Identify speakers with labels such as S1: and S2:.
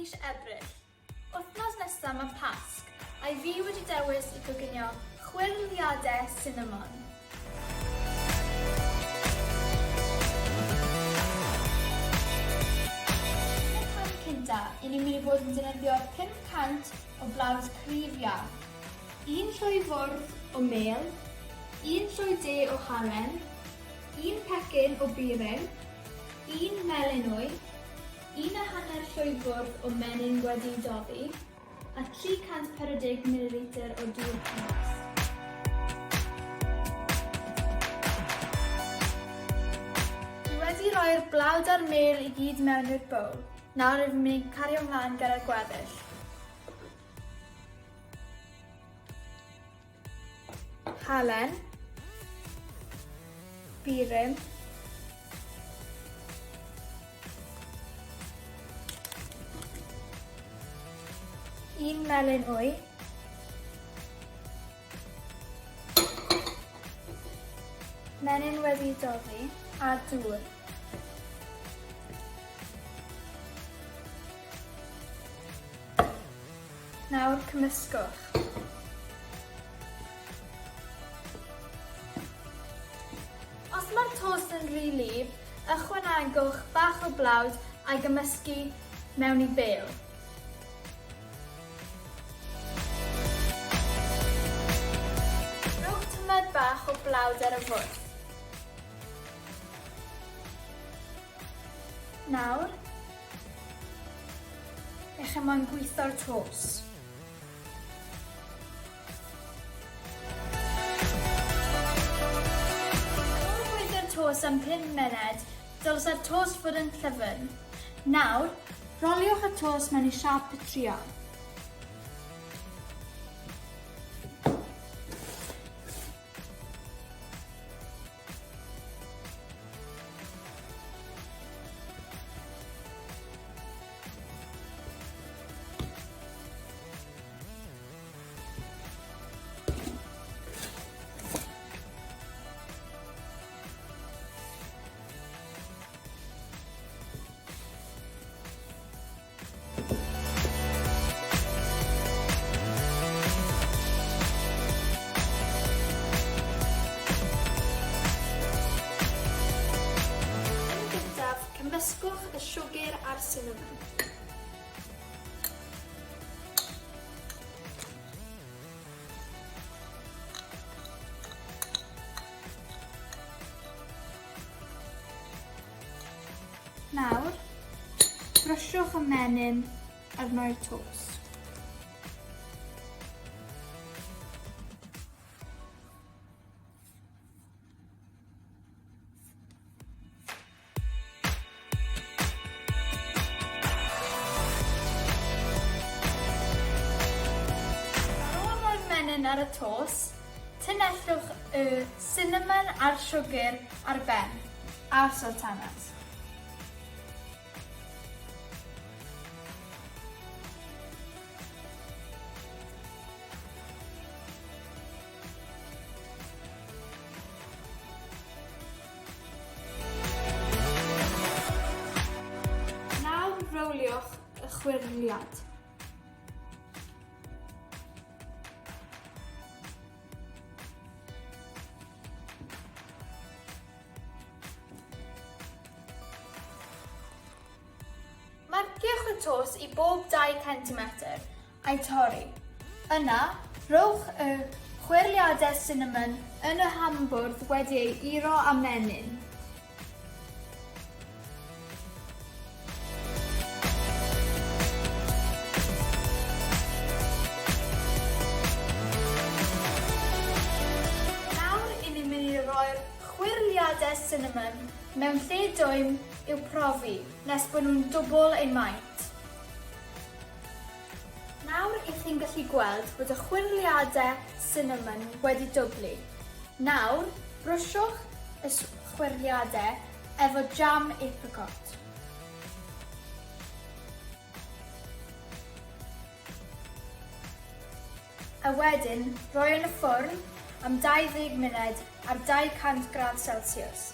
S1: mis Ebrill. Wythnos nesaf mae Pasg, a fi wedi dewis i goginio Chwyrliadau Sinamon. Yn y cam cyntaf, i ni'n mynd i fod yn defnyddio 500 o blawd cryf iawn, 1 llwy fwrdd o mêl, 1 llwy de o halen, 1 pecyn o birin, 1 melyn wy, 1,5 llwy fwrdd o menyn wedi doddi, a 340 ml o dŵr cynnwys. Dwi wedi rhoi'r blawd a'r mêl i gyd mewn i'r bowl. Nawr rydym ni'n cario ymlaen gyda'r gweddill. Halen, birin, un melyn wy, menyn wedi doddi a dŵr. Nawr cymysgwch. Os mae'r tost yn rhy lib, ychwanegwch bach o blawd a'i gymysgu mewn i bêl. Rhowch tymad bach o blawd ar y fwrdd. Nawr, eich moyn gweithio'r tost. Tost am 5 munud, dylse'r tost fod yn llyfn. Nawr, roliwch y tost mewn i siap petriol. Cymysgwch y siwgr a'r sinamon. Nawr, brysiwch y menyn arno'r tost. Ar y tost, tynellwch y sinamon a'r siwgr ar ben, a'r sultanas. Nawr rowliwch y chwyrliad. Marciwch y tost i bob 2 cm a'i torri. Yna, rhowch y chwyrliadau sinamon yn y hambwrdd wedi ei uro a menyn. Nawr i ni'n mynd i roi'r chwyrliadau sinamon mewn lle dwym i'w profi nes bod nhw'n dwbl eu maint. Nawr i chi'n gallu gweld bod y chwyrliadau sinamon wedi dwblu. Nawr, brwsiwch y chwyrliadau efo jam apricot. A wedyn, roi yn y ffwrn am 20 munud ar 200 gradd Celsius.